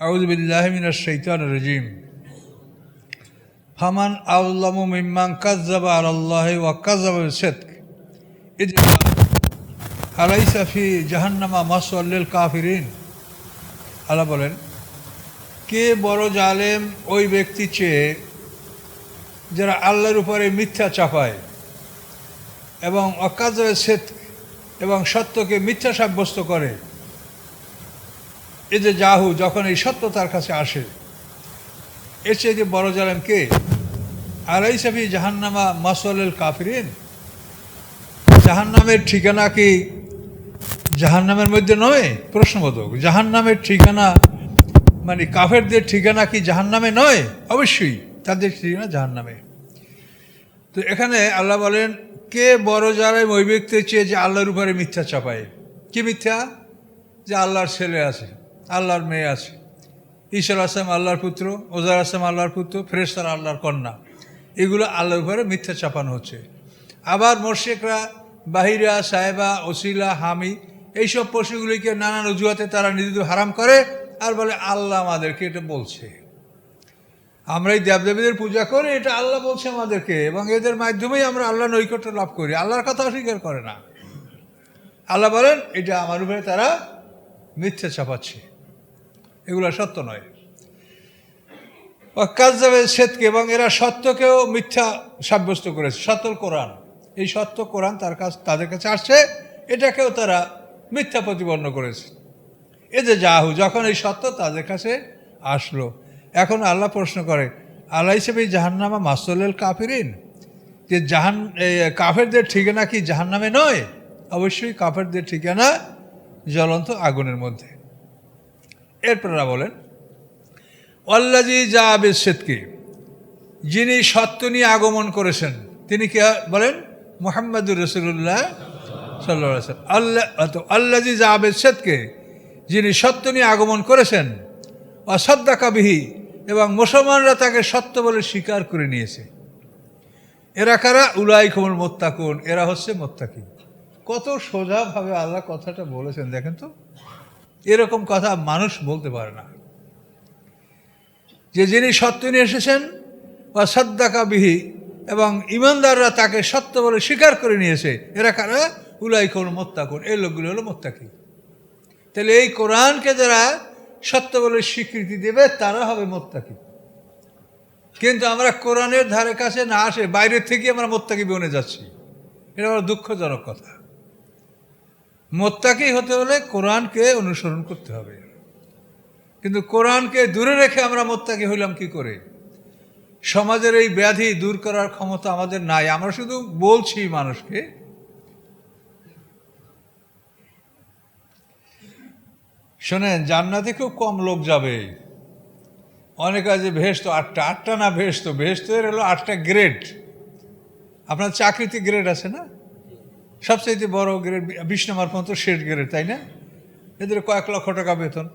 আউযু বিল্লাহি মিনাশ শাইতানির রাজিম। ফামান আযলামু মিম্মান কাযযাবা আলাল্লাহি ওয়া কাযাবা বিস-সিদক ইয আলাইসা ফি জাহান্নামা মাসওয়াল লিল কাফিরিন। আল্লাহ বলেন, কে বড় জালেম ওই ব্যক্তি চেয়ে যারা আল্লাহর উপরে মিথ্যা চাপায় এবং অকাযবা বিস-সিদক এবং সত্যকে মিথ্যা সাব্যস্ত করে। এই যে জাহু, যখন এই সত্য তার কাছে আসে, এর চেয়ে যে বড় জালেম কে? আলাইসা ফি জাহান্নামা মাসওয়াল লিল কাফিরিন। জাহান্নামের ঠিকানা কি জাহান্নামের মধ্যে নয়? প্রশ্নবোধক। জাহান্নামের ঠিকানা মানে কাফেরদের ঠিকানা কি জাহান্নামে নয়? অবশ্যই তাদের ঠিকানা জাহান্নামে। তো এখানে আল্লাহ বলেন, কে বড় জালেম ওই ব্যক্তির চেয়ে যে আল্লাহর উপরে মিথ্যা চাপায়। কি মিথ্যা? যে আল্লাহর ছেলে আছে, আল্লাহর মেয়ে আছে, ঈসা আলাইহিস সালাম আল্লাহর পুত্র, ওজাইর আলাইহিস সালাম আল্লাহর পুত্র, ফেরেশতারা আল্লাহর কন্যা। এগুলো আল্লাহর উপরে মিথ্যা চাপানো হচ্ছে। আবার মুশরিকরা বাহিরা, সাহেবা, ওসিলা, হামি এইসব পশুগুলিকে নানান অজুহাতে তারা নিজেদের হারাম করে আর বলে আল্লাহ আমাদেরকে এটা বলছে। আমরা এই দেবদেবীদের পূজা করি, এটা আল্লাহ বলছে আমাদেরকে, এবং এদের মাধ্যমেই আমরা আল্লাহ নৈকট্য লাভ করি। আল্লাহর কথা অস্বীকার করে না। আল্লাহ বলেন, এটা আমার উপরে তারা মিথ্যা চাপাচ্ছে, এগুলো সত্য নয়। কাযযাবা বিস-সিদক, এবং এরা সত্যকেও মিথ্যা সাব্যস্ত করেছে। সত্য কোরআন, এই সত্য কোরআন তাদের কাছে আসছে, এটাকেও তারা মিথ্যা প্রতিপন্ন করেছে। এই যে জাহু, যখন এই সত্য তাদের কাছে আসলো, এখন আল্লাহ প্রশ্ন করে, আলাইসা ফি জাহান্নামা মাসওয়াল লিল কাফিরিন, যে কাফেরদের ঠিকানা কি জাহান্নামে নয়? অবশ্যই কাফেরদের ঠিকানা জ্বলন্ত আগুনের মধ্যে। এরপর বলেন, আল্লাযী জাআ বিস-সিদকি, যিনি সত্য নিয়ে আগমন করেছেন, তিনি কে বলেন? মুহাম্মাদুর রাসূলুল্লাহ সাল্লাল্লাহু আলাইহি ওয়াসাল্লাম। আল্লাযী জাআ বিস-সিদকি, যিনি সত্য নিয়ে আগমন করেছেন, ওয়া সাদ্দাকা বিহি, এবং মুসলমানরা তাকে সত্য বলে স্বীকার করে নিয়েছে। এরা কারা? উলাইকুমুল মুত্তাকুন, এরা হচ্ছে মুত্তাকি। কত সোজাভাবে আল্লাহ কথাটা বলেছেন দেখেন তো। এরকম কথা মানুষ বলতে পারে না, যে যিনি সত্য নিয়ে এসেছেন, বা সাদ্দাকা বিহি, এবং ইমানদাররা তাকে সত্য বলে স্বীকার করে নিয়েছে। এরা কারা? উলাইকুমুল মুত্তাকুন, এই লোকগুলো হলো মুত্তাকি। তাহলে এই কোরআনকে যারা সত্য বলে স্বীকৃতি দেবে তারা হবে মুত্তাকি। কিন্তু আমরা কোরআনের ধারে কাছে না আসে বাইরের থেকে আমরা মুত্তাকি বনে যাচ্ছি। এটা বড় দুঃখজনক কথা। মুত্তাকি হতে হলে কোরআনকে অনুসরণ করতে হবে, কিন্তু কোরআনকে দূরে রেখে আমরা মুত্তাকি হইলাম কি করে? সমাজের এই ব্যাধি দূর করার ক্ষমতা আমাদের নাই। আমরা শুধু বলছি মানুষকে। শোনেন, জান্নাতে খুব কম লোক যাবে। অনেক আছে বেহেশত আটটা না, বেহেশতের হলো 8টা গ্রেড। আপনার চাকরিতে গ্রেড আছে না? সবচেয়ে বড় গ্রেড 20 নম্বর পর্যন্ত শেষ গ্রেড, তাই না? এদের কয়েক লক্ষ টাকা বেতন।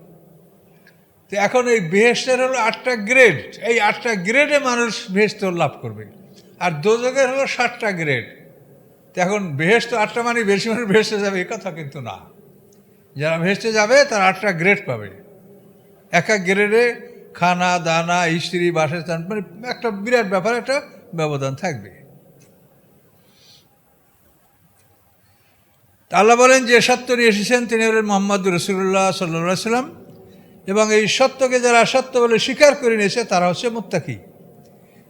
তো এখন এই বেহেশতের হলো 8টা গ্রেড। এই 8টা গ্রেডে মানুষ বেহেশত লাভ করবে, আর দোজখের হলো 7টা গ্রেড। তো এখন বেহেশত 8টা মানে বেশি মানুষ বেহেশতে যাবে, এ কথা কিন্তু না। যারা বেহেশতে যাবে তারা 8টা গ্রেড পাবে। এক এক গ্রেডে খানা, দানা, স্ত্রী, বাসস্থান, মানে একটা বিরাট ব্যাপার, একটা ব্যবধান থাকবে। আল্লাহ বলেন, যে সত্য নিয়ে এসেছেন তিনি হলেন মুহাম্মাদুর রাসূলুল্লাহ সাল্লাল্লাহু আলাইহি ওয়াসাল্লাম, এবং এই সত্যকে যারা সত্য বলে স্বীকার করে নিয়েছে তারা হচ্ছে মুত্তাকি।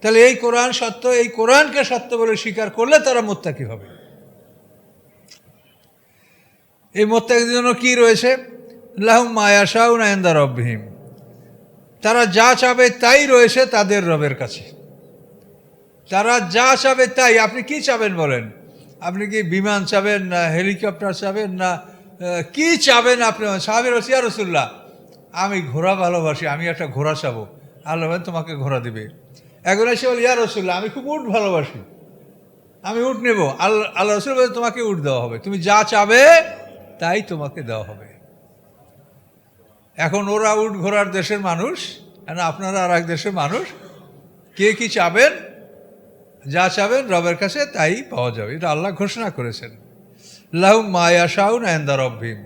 তাহলে এই কোরআন সত্য, এই কোরআনকে সত্য বলে স্বীকার করলে তারা মুত্তাকি হবে। এই মুত্তাকিদের জন্য কি রয়েছে? লাহুম মা ইয়াশাউনা ইনদা রাব্বিহিম, তারা যা চাবে তাই রয়েছে তাদের রবের কাছে। তারা যা চাবে তাই। আপনি কি চাবেন বলেন? আপনি কি বিমান চাবেন, না হেলিকপ্টার চাবেন, না কি চাবেন? আপনি সাহাবী বলছেন, ইয়া রাসূলুল্লাহ, আমি ঘোড়া ভালোবাসি, আমি একটা ঘোড়া চাবো। আল্লাহ বলেন, তোমাকে ঘোড়া দিবে। একজন এসে বলে, ইয়া রাসূলুল্লাহ, আমি খুব উট ভালোবাসি, আমি উট নেব। আল্লাহ রাসূল বলেন, তোমাকে উট দেওয়া হবে। তুমি যা চাবে তাই তোমাকে দেওয়া হবে। এখন ওরা উট ঘোড়ার দেশের মানুষ, আপনারা আর এক দেশের মানুষ। কে কি চাবেন, যা চাবেন রবের কাছে তাই পাওয়া যাবে। এটা আল্লাহ ঘোষণা করেছেন। লাহুম মা ইয়াশাউনা ইনদা রাব্বিহিম।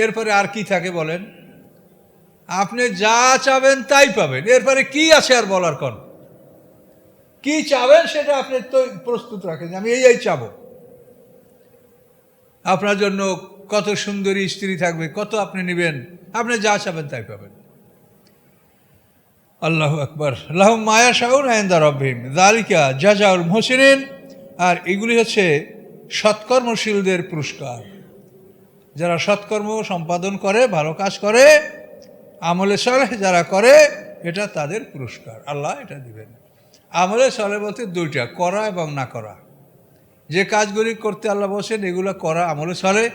এরপরে আর কি থাকে বলেন? আপনি যা চাবেন তাই পাবেন, এরপরে কি আছে আর বলার? কোন কি চাবেন সেটা আপনি তো প্রস্তুত রাখেন, আমি এই চাবো। আপনার জন্য কত সুন্দরী স্ত্রী থাকবে, কত আপনি নেবেন, আপনি যা চাবেন তাই পাবেন। আল্লাহু আকবার। লাহুম মা ইয়াশাউনা ইনদা রাব্বিহিম যালিকা জাযাউল মুহসিনিন। আর এগুলি হচ্ছে সৎকর্মশীলদের পুরস্কার। যারা সৎকর্ম সম্পাদন করে, ভালো কাজ করে, আমলে সালেহ যারা করে, এটা তাদের পুরস্কার, আল্লাহ এটা দিবেন। আমলে সালেহ বলতে দুইটা, করা এবং না করা। যে কাজগুলি করতে আল্লাহ বলছেন এগুলো করা আমলে সালেহ,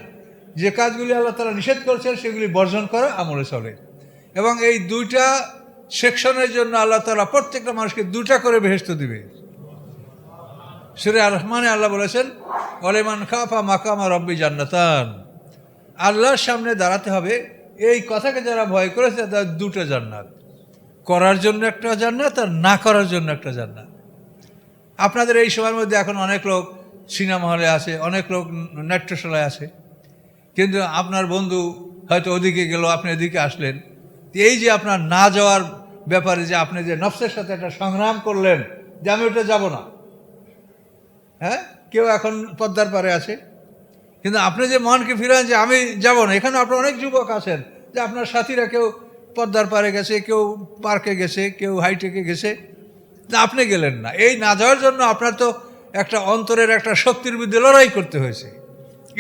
যে কাজগুলি আল্লাহ তাআলা নিষেধ করেছেন সেগুলি বর্জন করা আমলে সালেহ। এবং এই দুইটা সেকশনের জন্য আল্লাহ তাআলা প্রত্যেকটা মানুষকে দুটা করে বেহেশত দিবে। সূরা আর রহমানে আল্লাহ বলেছেন, ওয়ালিমান খাফা মাকামা রাব্বি জান্নাতান। আল্লাহর সামনে দাঁড়াতে হবে, এই কথাকে যারা ভয় করেছে তার দুটো জান্নাত, করার জন্য একটা জান্নাত আর না করার জন্য একটা জান্নাত। আপনাদের এই সময়ের মধ্যে এখন অনেক লোক সিনেমা হলে আছে, অনেক লোক নাট্যশালায় আছে, কিন্তু আপনার বন্ধু হয়তো ওদিকে গেল, আপনি এদিকে আসলেন। এই যে আপনার না যাওয়ার ব্যাপারে যে আপনি যে নফসের সাথে একটা সংগ্রাম করলেন যে আমি ওটা যাব না, হ্যাঁ, কেউ এখন পদ্মার পারে আছে, কিন্তু আপনি যে মনকে ফিরান যে আমি যাব না। এখানে আপনার অনেক যুবক আছেন যে আপনার সাথীরা কেউ পদ্মার পারে গেছে, কেউ পার্কে গেছে, কেউ হাইটেকে গেছে, আপনি গেলেন না। এই না যাওয়ার জন্য আপনার তো একটা অন্তরের একটা শক্তির বিরুদ্ধে লড়াই করতে হয়েছে।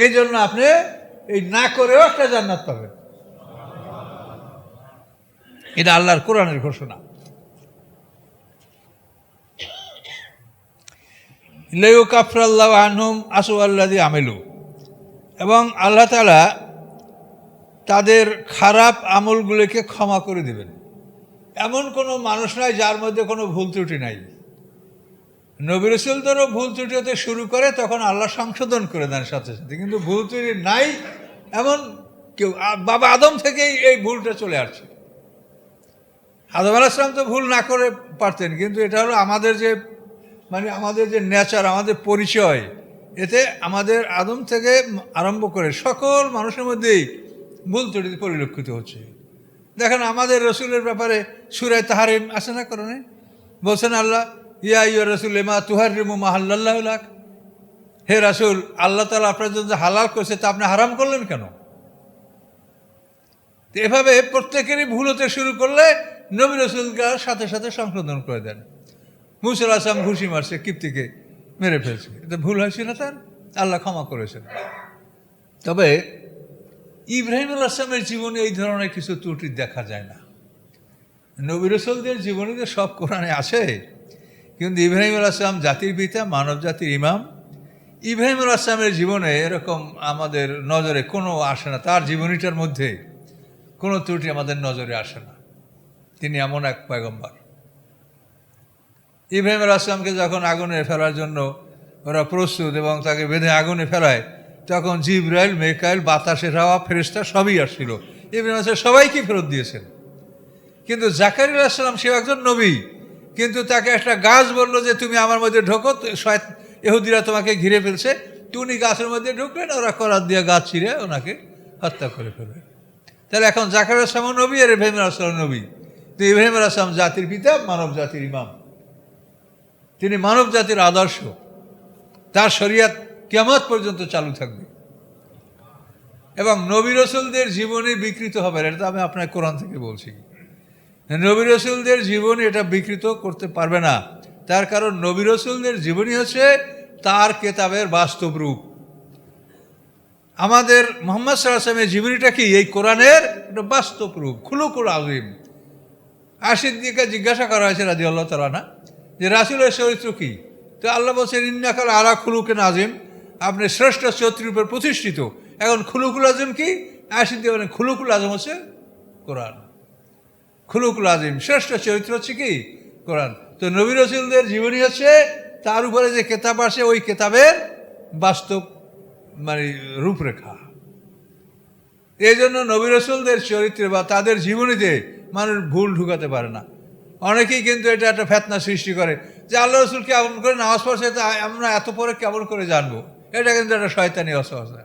এই জন্য আপনি এই না করেও একটা জান্নাত পাবেন। এটা আল্লাহর কোরআনের ঘোষণা। লিইউকাফিরাল্লাহু আনহুম আসওয়াল্লাযী আমিলু। এবং আল্লাহ তাআলা তাদের খারাপ আমলগুলোকে ক্ষমা করে দেবেন। এমন কোনো মানুষ নাই যার মধ্যে কোনো ভুল ত্রুটি নাই। নবী রাসূলদেরও ভুল ত্রুটি হতে শুরু করে, তখন আল্লাহ সংশোধন করে দেন সাথে সাথে, কিন্তু ভুল ত্রুটি নাই এমন কেউ, বাবা আদম থেকেই এই ভুলটা চলে আসছে। আদম আলাইহিস সালাম তো ভুল না করে পারতেন, কিন্তু এটা হলো আমাদের যে আমাদের যে নেচার, আমাদের পরিচয়, এতে আমাদের আদম থেকে আরম্ভ করে সকল মানুষের মধ্যেই ভুল ত্রুটি পরিলক্ষিত হচ্ছে। দেখেন আমাদের রসুলের ব্যাপারে সূরা তাহরিম আছে না কোরআনে? বলছেন আল্লাহ, ইয়া আইয়ুহা রাসূল লিমা তুহাররিমু মা হাল্লাল্লাহু লাক। হে রাসূল, আল্লাহ তাআলা আপনার জন্য হালাল করেছে, তা আপনি হারাম করলেন কেন? এভাবে প্রত্যেকেরই ভুল হতে শুরু করলে নবী রাসূলকে সাথে সাথে সংশোধন করে দেন। মূসা আলাইহিস সালাম ঘুষি মারছে, কিপ্তিকে মেরে ফেলছে, এটা ভুল হয়েছিল তার, আল্লাহ ক্ষমা করেছেন। তবে ইব্রাহিম আলাইহিস সালামের জীবনে এই ধরনের কিছু ত্রুটি দেখা যায় না। নবী রাসূলদের জীবনীতে সব কোরআনে আছে, কিন্তু ইব্রাহিম আলাইহিস সালাম জাতির পিতা, মানব জাতির ইমাম। ইব্রাহিম আলাইহিস সালামের জীবনে এরকম আমাদের নজরে কোনো আসে না, তার জীবনীটার মধ্যে কোনো ত্রুটি আমাদের নজরে আসে না। তিনি এমন এক পয়গম্বর। ইব্রাহিম আলাইহিস সালামকে যখন আগুনে ফেলার জন্য ওরা প্রস্তুত এবং তাকে বেঁধে আগুনে ফেলায়, তখন জিবরাইল, মেকাইল, বাতাসের হাওয়া, ফেরেশতা সবই আসছিল, ইব্রাহিম আলাইহিস সালাম সবাইকে ফেরত দিয়েছেন। কিন্তু জাকারিয়া আলাইহিস সালাম, সে একজন নবী, কিন্তু তাকে একটা গাছ বলল যে তুমি আমার মধ্যে ঢোকো, ইহুদিরা তোমাকে ঘিরে ফেলছে। উনি গাছের মধ্যে ঢুকলেন, ওরা করাত দিয়ে গাছ ছিঁড়ে ওনাকে হত্যা করে ফেলবে। তাহলে এখন জাকারিয়া আলাইহিস সালাম নবী আর ইব্রাহিম আলাইহিস সালাম নবী। তো ইব্রাহিম আলাইহিস সালাম জাতির পিতা, মানব জাতির ইমাম, তিনি মানব জাতির আদর্শ, তার শরিয়ত কিয়ামত পর্যন্ত চালু থাকবে এবং নবী রাসূলদের জীবনী বিকৃত হবে না। এটা আমি আপনার কোরআন থেকে বলছি। নবী রাসূলদের জীবনী এটা বিকৃত করতে পারবে না, তার কারণ নবী রাসূলদের জীবনী হচ্ছে তার কেতাবের বাস্তব রূপ। আমাদের মুহাম্মদ সাল্লাল্লাহু আলাইহি ওয়াসাল্লামের জীবনীটা কি? এই কোরআনের একটা বাস্তব রূপ, খুলুকুল আযীম। সিদ্দিককে জিজ্ঞাসা করা হয়েছে রাদিয়াল্লাহু তাআলা আনহু যে রাসূলের চরিত্র কি? তো আল্লাহ বলছেন, ইন্নাকা আলা খুলুকিন আযীম, আপনি শ্রেষ্ঠ চরিত্রের উপর প্রতিষ্ঠিত। এখন খুলুকুল আযীম কি? সিদ্দিক বলেন খুলুকুল আযীম হচ্ছে কোরআন। খুলুকুল আযীম, শ্রেষ্ঠ চরিত্র হচ্ছে কি? কোরআন। তো নবী রাসূলদের জীবনী হচ্ছে তার উপরে যে কেতাব আসে ওই কেতাবের বাস্তব রূপরেখা। এই জন্য নবী রাসূলদের চরিত্রে বা তাদের জীবনীতে মানুষ ভুল ঢুকাতে পারে না। অনেকেই কিন্তু এটা একটা ফেতনা সৃষ্টি করে যে আল্লাহ রাসূল কেমন করে নামাজ পড়ছে, তা আমরা এত পরে কেমন করে জানবো। এটা কিন্তু একটা শয়তানি অসহসা।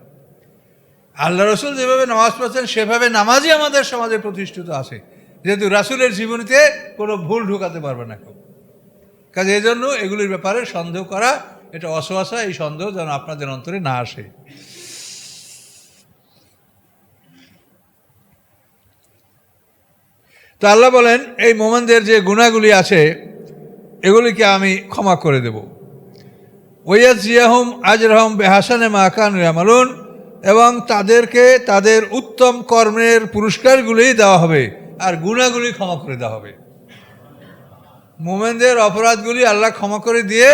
আল্লাহ রাসূল যেভাবে নামাজ পড়ছেন সেভাবে নামাজই আমাদের সমাজে প্রতিষ্ঠিত আছে। যেহেতু রাসূলের জীবনীতে কোনো ভুল ঢুকাতে পারবে না কেউ। কাজে এই জন্য এগুলির ব্যাপারে সন্দেহ করা এটা অসওয়াসা, এই সন্দেহ যেন আপনাদের অন্তরে না আসে। তো আল্লাহ বলেন এই মোমেনদের যে গুনাহগুলি আছে এগুলিকে আমি ক্ষমা করে দেব। ওয়াজিয়াহুম আজরাহুম বিহাসানে মা কানু ইয়ামালুন, এবং তাদেরকে তাদের উত্তম কর্মের পুরস্কারগুলি দেওয়া হবে আর গুনাহগুলি ক্ষমা করে দেওয়া হবে। মোমেনদের অপরাধগুলি আল্লাহ ক্ষমা করে দিয়ে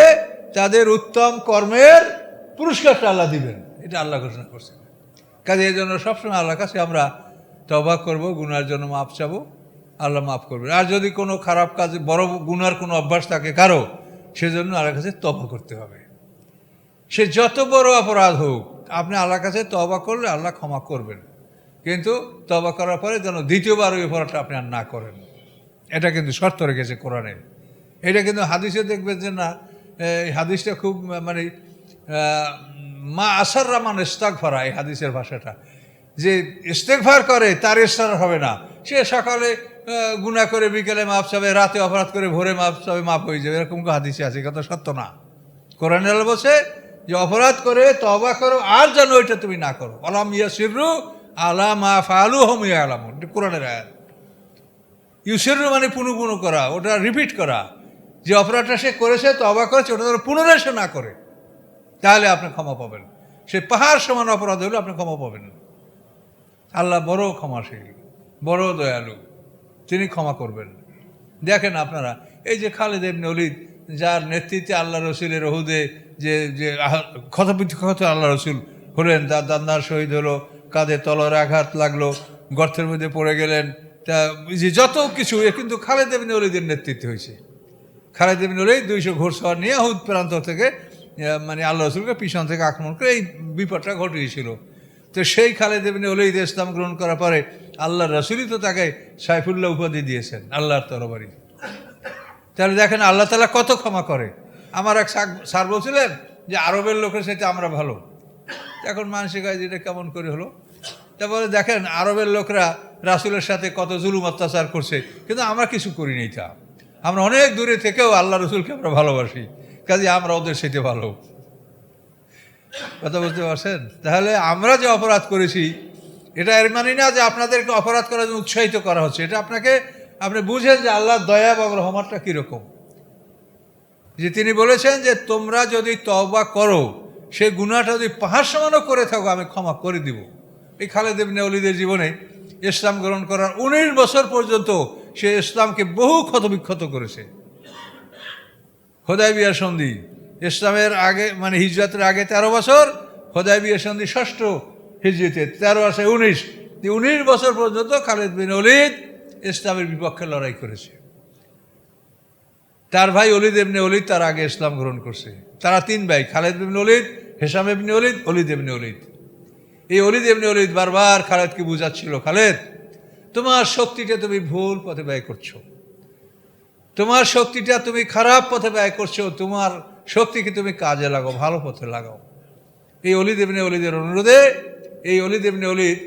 তাদের উত্তম কর্মের পুরস্কারটা আল্লাহ দিবেন, এটা আল্লাহ ঘোষণা করছেন। কাজে এই জন্য সবসময় আল্লাহর কাছে আমরা তওবা করব, গুনার জন্য মাপ চাবো, আল্লাহ মাফ করবেন। আর যদি কোনো খারাপ কাজ, বড় গুনার কোনো অভ্যাস থাকে কারো, সেজন্য আল্লাহর কাছে তওবা করতে হবে। সে যত বড় অপরাধ হোক, আপনি আল্লাহর কাছে তওবা করলে আল্লাহ ক্ষমা করবেন, কিন্তু তওবা করার পরে যেন দ্বিতীয়বার ওই অপরাধটা আপনি আর না করেন, এটা কিন্তু শর্ত রেখেছে কোরআনে। এটা কিন্তু হাদিসে দেখবেন যে না, এই হাদিসটা খুব মানে মা আসাররা মান ইস্তেগফার, এই হাদিসের ভাষাটা, যে ইস্তেগফার করে তার ইসরার হবে না। সে সকালে গুনাহ করে বিকেলে মাপ চাবে, রাতে অপরাধ করে ভোরে মাপ চাবে, মাপ হয়ে যাবে, এরকম হাদিসে আছে, কথা সত্য না। কোরআনে আল্লাহ বলছে যে অপরাধ করে তওবা করো আর যেন ওইটা তুমি না করো। আলাম ইয়াসিরু আলা মা ফাআলু হুম ইয়ালামুন, কোরআনের আয়াত। ইউসিরু মানে পুনঃ করা, ওটা রিপিট করা, যে অপরাধটা সে করেছে তওবা করেছে ওটা যেন পুনরায় সে না করে, তাহলে আপনি ক্ষমা পাবেন। সে পাহাড় সমান অপরাধ হলে আপনি ক্ষমা পাবেন। আল্লাহ বড় ক্ষমাশীল, বড় দয়ালু, তিনি ক্ষমা করবেন। দেখেন আপনারা এই যে খালিদ ইবনে ওলীদ, যার নেতৃত্বে আল্লাহ রসুলের ওহুদে যে যে ক্ষতবিক্ষত আল্লাহ রসুল হলেন, তার দান্দার শহীদ হলো, কাঁধে তলোয়ার আঘাত লাগলো, গর্তের মধ্যে পড়ে গেলেন, তা যে যত কিছু এ কিন্তু খালিদ ইবনে ওলীদের নেতৃত্বে হয়েছে। খালিদ ইবনে ওলীদ 200 ঘোড়সওয়ার নিয়ে উহুদ প্রান্ত থেকে মানে আল্লাহ রসুলকে পিছন থেকে আক্রমণ করে এই বিপদটা ঘটিয়েছিল। তো সেই খালিদ ইবনে ওলীদ ইসলাম গ্রহণ করার পরে আল্লাহ রসুলই তো তাকে সাইফুল্লাহ উপাধি দিয়েছেন, আল্লাহর তরবারি। তাহলে দেখেন আল্লাহ তাআলা কত ক্ষমা করে। আমার এক স্যার বলছিলেন যে আরবের লোকের সাথে আমরা ভালো। এখন মানসিক হয় যেটা কেমন করে হলো। তারপরে দেখেন আরবের লোকরা রাসূলের সাথে কত জুলুম অত্যাচার করছে, কিন্তু আমরা কিছু করিনি। তা আমরা অনেক দূরে থেকেও আল্লাহ রসুলকে আমরা ভালোবাসি, কাজে আমরা ওদের সাথে ভালো। কথা বুঝতে পারছেন? তাহলে আমরা যে অপরাধ করেছি এটা এর মানে না যে আপনাদেরকে অপরাধ করার জন্য উৎসাহিত করা হচ্ছে। এটা আপনি বুঝেন যে আল্লাহর দয়া এবং রহমতটা কীরকম। যে তিনি বলেছেন যে তোমরা যদি তওবা করো, সে গুনাহটা যদি পাহাড় সমানও করে থাকো আমি ক্ষমা করে দিব। এই খালিদ ইবনে ওলীদের জীবনে ইসলাম গ্রহণ করার 19 বছর পর্যন্ত সে ইসলামকে বহু ক্ষতবিক্ষত করেছে। হুদায়বিয়া সন্ধি, ইসলামের আগে মানে হিজরতের আগে 13 বছর, হুদায়বিয়া সন্ধি 6ষ্ঠ হিজরিতে 13 আসে 19 বছর পর্যন্ত খালিদ বিন ওলীদ ইসলামের বিপক্ষে লড়াই করেছে। তার ভাই ওলীদ ইবনে ওলীদ তার আগে ইসলাম গ্রহণ করছে। তারা 3 ভাই, খালিদ ইবনে Walid, Hisham ibn Walid, Walid ইবনে ওলীদ। এই ওলীদ ইবনে ওলীদ বারবার খালিদকে বুঝাচ্ছিল, খালিদ তোমার শক্তিটা তুমি ভুল পথে ব্যয় করছো, তোমার শক্তিটা তুমি খারাপ পথে ব্যয় করছো, তোমার শক্তিকে তুমি কাজে লাগাও, ভালো পথে লাগাও। এই ওলীদ ইবনে ওলীদের অনুরোধে এই ওলীদ ইবনে ওলীদ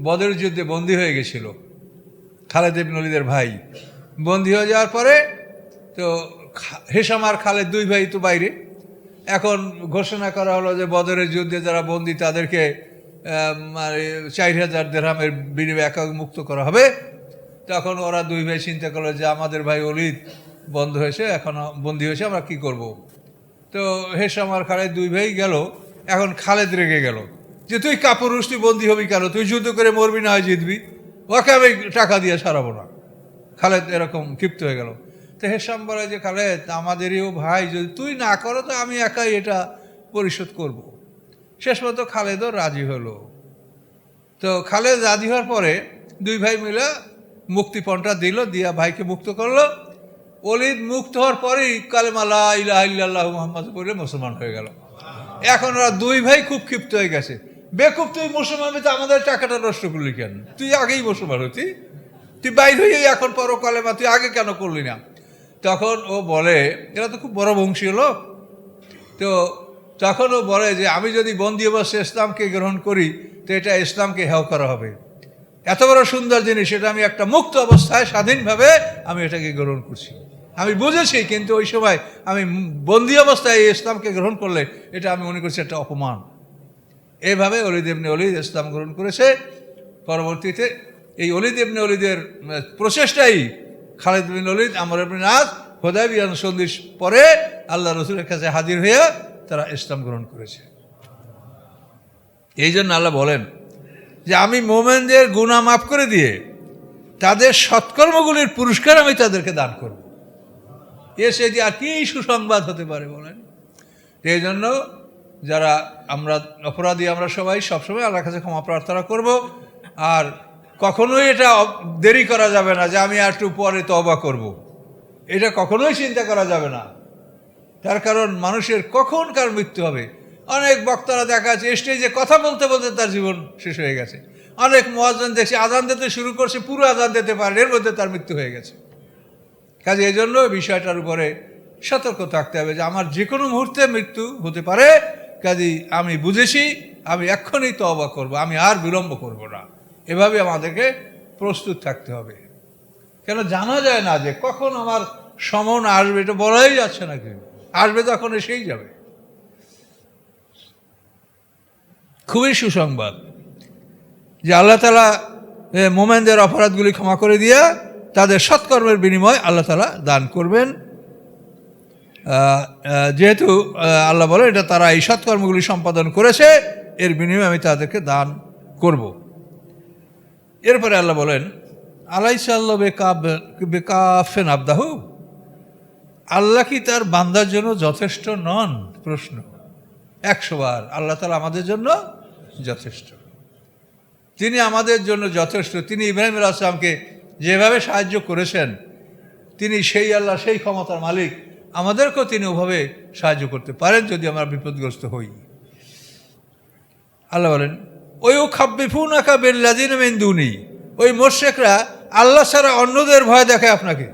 বদরের যুদ্ধে বন্দী হয়ে গেছিল। খালিদ ইবনে ওলীদের ভাই বন্দী হয়ে যাওয়ার পরে তো হিশাম আর খালিদ 2 ভাই তো বাইরে। এখন ঘোষণা করা হলো যে বদরের যুদ্ধে যারা বন্দী তাদেরকে 4000 দিরহামের বিনিময়ে একক মুক্ত করা হবে। তখন ওরা 2 ভাই চিন্তা করলো যে আমাদের ভাই ওলীদ বন্ধ হয়েছে, এখন বন্দী হয়েছে, আমরা কি করব। তো হিশাম আর খালিদ 2 ভাই গেল। এখন খালিদ রেগে গেল যে তুই কাপুরুষ, তুই বন্দী হবি কেন, তুই যুদ্ধ করে মরবি না হয় জিতবি, ওকে আমি টাকা দিয়ে সারাবো না। খালিদ এরকম ক্ষিপ্ত হয়ে গেল। তো হিশাম বলে যে খালিদ আমাদেরও ভাই, যদি তুই না করো তো আমি একাই এটা পরিশোধ করব। শেষ পর্যন্ত খালিদও রাজি হলো। তো খালিদ রাজি হওয়ার পরে 2 ভাই মিলে মুক্তিপণটা দিল, দিয়া ভাইকে মুক্ত করলো। ওলীদ মুক্ত হওয়ার পরেই কালেমা লা ইলাহা ইল্লাল্লাহু মুহাম্মাদুর বলে মুসলমান হয়ে গেল। এখন ওরা 2 ভাই খুব ক্ষিপ্ত হয়ে গেছে, বেকুব তুই মুসলমান হতে আমাদের টাকাটা নষ্ট করলি কেন, তুই আগেই মুসলমান হতি, তুই বাইর হয়ে এখন পরো কালেমা, তুই আগে কেন করলি না। তখন ও বলে, এরা তো খুব বড় বংশীয় লোক, তো তখন ও বলে যে আমি যদি বন্দী অবস্থায় ইসলামকে গ্রহণ করি তো এটা ইসলামকে হেয় করা হবে। এত বড় সুন্দর জিনিস, এটা আমি একটা মুক্ত অবস্থায় স্বাধীনভাবে আমি এটাকে গ্রহণ করছি। আমি বুঝেছি, কিন্তু ওই সময় আমি বন্দী অবস্থায় এই ইসলামকে গ্রহণ করলে এটা আমি মনে করছি একটা অপমান। এইভাবে ওলীদ ইবনে ওলীদ ইসলাম গ্রহণ করেছে। পরবর্তীতে এই ওলীদ ইবনে ওলীদের প্রচেষ্টাই খালিদ বিন ওলীদ, আমর ইবনে আস হুদায়বিয়া সন্ধির পরে আল্লাহ রসুলের কাছে হাজির হয়ে তারা ইসলাম গ্রহণ করেছে। এই জন্য আল্লাহ বলেন যে আমি মোমেনদের গুনাহ মাফ করে দিয়ে তাদের সৎকর্মগুলির পুরস্কার আমি তাদেরকে দান করব। এসে যে আর কি সুসংবাদ হতে পারে বলেন। এই জন্য যারা আমরা অপরাধী, আমরা সবাই সবসময় আল্লাহর কাছে ক্ষমা প্রার্থনা করব। আর কখনোই এটা দেরি করা যাবে না যে আমি একটু পরে তওবা করব, এটা কখনোই চিন্তা করা যাবে না। তার কারণ মানুষের কখন কার মৃত্যু হবে। অনেক বক্তারা দেখা যাচ্ছে স্টেজে কথা বলতে বলতে তার জীবন শেষ হয়ে গেছে। অনেক মুয়াজ্জিন দেখছি আজান দিতে শুরু করছে, পুরো আজান দিতে পারে, এর মধ্যে তার মৃত্যু হয়ে গেছে। কাজে এই জন্য বিষয়টার উপরে সতর্ক থাকতে হবে যে আমার যে কোনো মুহূর্তে মৃত্যু হতে পারে। কাজে আমি বুঝেছি, আমি এক্ষুনি তওবা করব, আমি আর বিলম্ব করব না। এভাবে আমাদেরকে প্রস্তুত থাকতে হবে। কেন জানা যায় না যে কখন আমার সমন আসবে, এটা বলাই যাচ্ছে না। কেউ আসবে তখন এসেই যাবে। খুবই সুসংবাদ যে আল্লাহ তাআলা মোমেনদের অপরাধগুলি ক্ষমা করে দিয়া তাদের সৎকর্মের বিনিময় আল্লাহ তাআলা দান করবেন। যেহেতু আল্লাহ বলে এটা তারা এই সৎকর্মগুলি সম্পাদন করেছে, এর বিনিময়ে আমি তাদেরকে দান করব। এরপরে আল্লাহ বলেন আলাইসা আল্লাহ বেকাফেন আবদাহু, আল্লাহ কি তার বান্দার জন্য যথেষ্ট নন? প্রশ্ন 100 বার। আল্লাহ তাআলা আমাদের জন্য যথেষ্ট, তিনি আমাদের জন্য যথেষ্ট। তিনি ইব্রাহিম আলাইহিস সালামকে যেভাবে সাহায্য করেছেন, তিনি সেই আল্লাহ, সেই ক্ষমতার মালিক। আমাদেরকেও তিনি ওভাবে সাহায্য করতে পারেন যদি আমরা বিপদগ্রস্ত হই। আল্লাহ বলেন ওই খাব্বিফুনাকা বিল্লাযিনা মিন দুনি, ওই মুশরিকরা আল্লাহ ছাড়া অন্যদের ভয় দেখায় আপনাকে।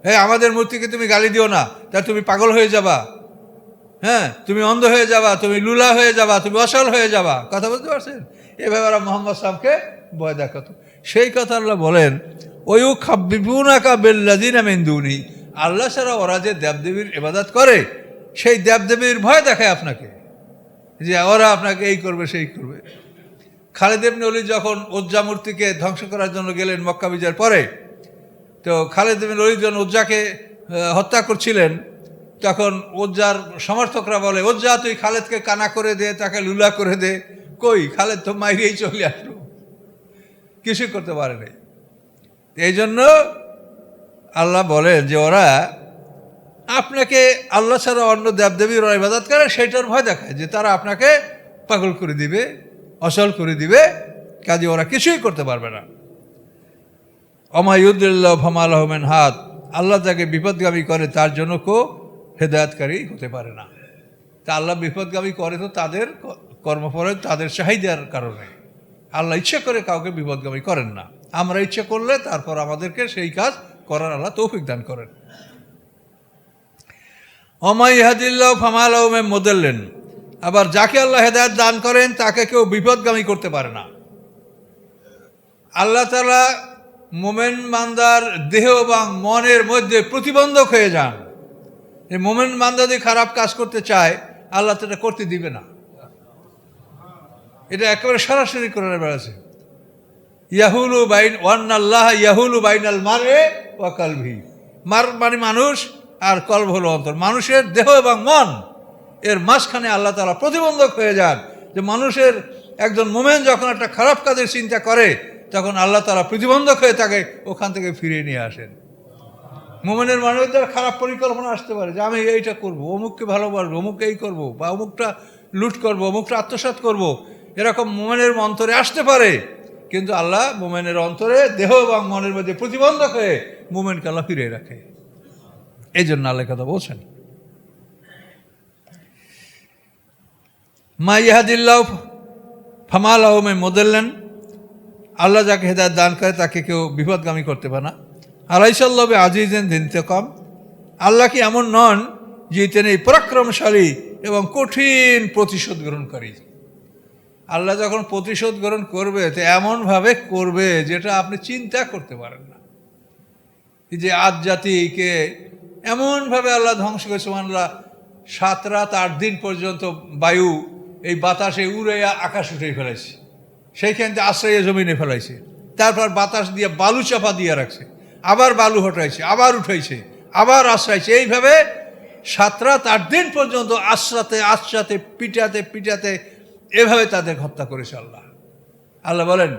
হ্যাঁ, আমাদের মূর্তিকে তুমি গালি দিও না, তা তুমি পাগল হয়ে যাবা, হ্যাঁ তুমি অন্ধ হয়ে যাবা, তুমি লুলা হয়ে যাবা, তুমি অসল হয়ে যাবা। কথা বলতে পারছেন? এভাবে ওরা মোহাম্মদ সাল্লামকে ভয় দেখাতো। সেই কথা আল্লাহ বলেন ওই খাব্বিফুনাকা বিল্লাযিনা মিন দুনি, আল্লাহ ছাড়া ওরা যে দেবদেবীর ইবাদত করে, সেই দেবদেবীর ভয় দেখায় আপনাকে যে ওরা আপনাকে এই করবে সেই করবে। খালিদ ইবনে ওলীদ যখন উজ্জা মূর্তিকে ধ্বংস করার জন্য গেলেন মক্কা বিজয়ের পরে, তো খালিদ ইবনে ওলীদ যখন উজ্জাকে হত্যা করছিলেন, তখন উজ্জার সমর্থকরা বলে উজ্জা তুই খালেদকে কানা করে দে, তাকে লুলা করে দে। কই, খালেদ তো মাইরেই চলে আসলো, কিছু করতে পারে নাই। এই জন্য আল্লাহ বলেন যে ওরা আপনাকে আল্লাহ ছাড়া অন্য দেবদেবীর ওরা ইবাদত করে, সেইটার ভয় দেখায় যে তারা আপনাকে পাগল করে দিবে, অসল করে দিবে। কাজে ওরা কিছুই করতে পারবে না। অমায়ুদ্দিল্লাহ ফামালাহু মিন হাদ, আল্লাহ যাকে বিপদগামী করে তার জন্য কেউ হেদায়েতকারী হতে পারে না। তা আল্লাহ বিপদগামী করে তো তাদের কর্মফলে, তাদের চাহিদার কারণে। আল্লাহ ইচ্ছা করে কাউকে বিপদগামী করেন না। আমরা ইচ্ছা করলে তারপর আমাদেরকে সেই কাজ করার আল্লাহ তৌফিক দান করেন। অমাইহাদিল্লাহ ফামালাহু মিন মুদিল্লিন, আবার যাকে আল্লাহ হেদায়েত দান করেন তাকে কেউ বিপদগামী করতে পারে না। আল্লাহ তাআলা মোমেন বান্দার দেহ এবং মনের মধ্যে প্রতিবন্ধক হয়ে যান। এই মোমেন বান্দা যদি খারাপ কাজ করতে চায়, আল্লাহ তো এটা করতে দিবে না। এটা একেবারে সরাসরি করে বেড়াচ্ছে। ইয়াহুলু বাইন ওয়ান্নাল্লাহ ইয়াহুলু বাইনাল মারএ ওয়া কলবিহি, মার মানে মানুষ, আর কলব হলো অন্তর। মানুষের দেহ এবং মন এর মাঝখানে আল্লাহ তাআলা প্রতিবন্ধক হয়ে যান। যে মানুষের একজন মোমেন যখন একটা খারাপ কাজের চিন্তা করে, তখন আল্লাহ তাআলা প্রতিবন্ধক হয়ে তাকে ওখান থেকে ফিরিয়ে নিয়ে আসেন। মোমেনের মানুষদের খারাপ পরিকল্পনা আসতে পারে যে আমি এইটা করবো, অমুককে ভালোবাসবো, অমুককে এই করবো, বা অমুকটা লুট করবো, অমুকটা আত্মসাৎ করবো, এরকম মোমেনের অন্তরে আসতে পারে। কিন্তু আল্লাহ মোমেনের অন্তরে দেহ এবং মনের মধ্যে প্রতিবন্ধক হয়ে মোমেনকে আল্লাহ ফিরিয়ে রাখে। এই জন্য আল্লাহ কথা বলছেন মা ইয়াহদিল্লাহু ফামালাহু মিন মুদিল্লিন, আল্লাহ যাকে হেদায়েত দান করে তাকে কেউ বিপদগামী করতে পারে না। আলাইসাল্লাহ আজিজেন ইন্তেকাম, আল্লাহ কি এমন নন যে তিনি পরাক্রমশালী এবং কঠিন প্রতিশোধ গ্রহণকারী? আল্লাহ যখন প্রতিশোধ গ্রহণ করবে তো এমনভাবে করবে যেটা আপনি চিন্তা করতে পারেন না। এই যে আদ জাতিকে এমনভাবে আল্লাহ ধ্বংস করেছে, আল্লাহ 7 রাত 8 দিন পর্যন্ত বায়ু এই বাতাসে উড়ে আকাশ উঠে ফেলাইছে, সেইখান থেকে আশ্রয় জমিনে ফেলাইছে, তারপর বাতাস দিয়ে বালু চাপা দিয়ে রাখছে, আবার বালু হটাইছে, আবার উঠাইছে, আবার আশ্রাইছে। এইভাবে 7 রাত 8 দিন পর্যন্ত আশ্রাতে পিটাতে এভাবে তাদের হত্যা করেছে আল্লাহ। আল্লাহ বলেন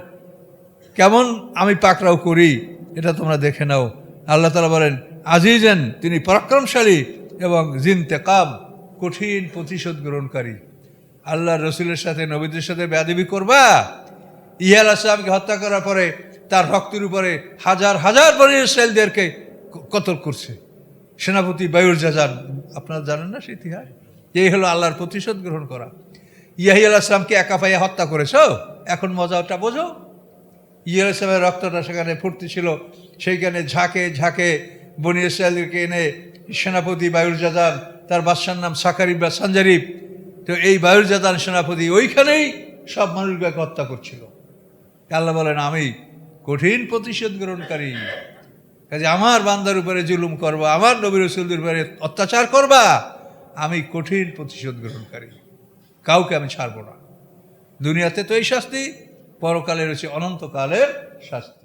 কেমন আমি পাকড়াও করি এটা তোমরা দেখে নাও। আল্লাহ তাআলা বলেন আজিজেন, তিনি পরাক্রমশালী, এবং জিনতেকাম, কঠিন প্রতিশোধ গ্রহণকারী। আল্লাহ রসুলের সাথে নবীদের সাথে বেয়াদবি করবা? ইয়া আলাইহিস সালামকে হত্যা করার পরে তার রক্তের উপরে হাজার হাজার বনী ইসরাঈলদেরকে কতল করছে সেনাপতি বায়ুর জাজান। আপনারা জানেন না সে ইতিহাস? এই হলো আল্লাহর প্রতিশোধ গ্রহণ করা। ইয়াহিয়া আলাইহিস সালামকে একা পাইয়া হত্যা করেছ, এখন মজাটা বোঝো। ইয়া আলাইহিস সালামের রক্তটা সেখানে ফুটতে ছিল, সেইখানে ঝাঁকে ঝাঁকে বনী ইসরাঈলকে এনে সেনাপতি বায়ুর জাজান, তার বাদশার নাম সাকারিব বা সানজারিব, তো এই বায়ুর জাদান সেনাপতি ওইখানেই সব মানুষকে হত্যা করছিল। আল্লাহ বলেন আমি কঠিন প্রতিশোধ গ্রহণকারী, কাজে আমার বান্দার উপরে জুলুম করবা, আমার নবী রাসূলদের উপরে অত্যাচার করবা, আমি কঠিন প্রতিশোধ গ্রহণকারী, কাউকে আমি ছাড়বো না। দুনিয়াতে তো এই শাস্তি, পরকালে রয়েছে অনন্তকালের শাস্তি।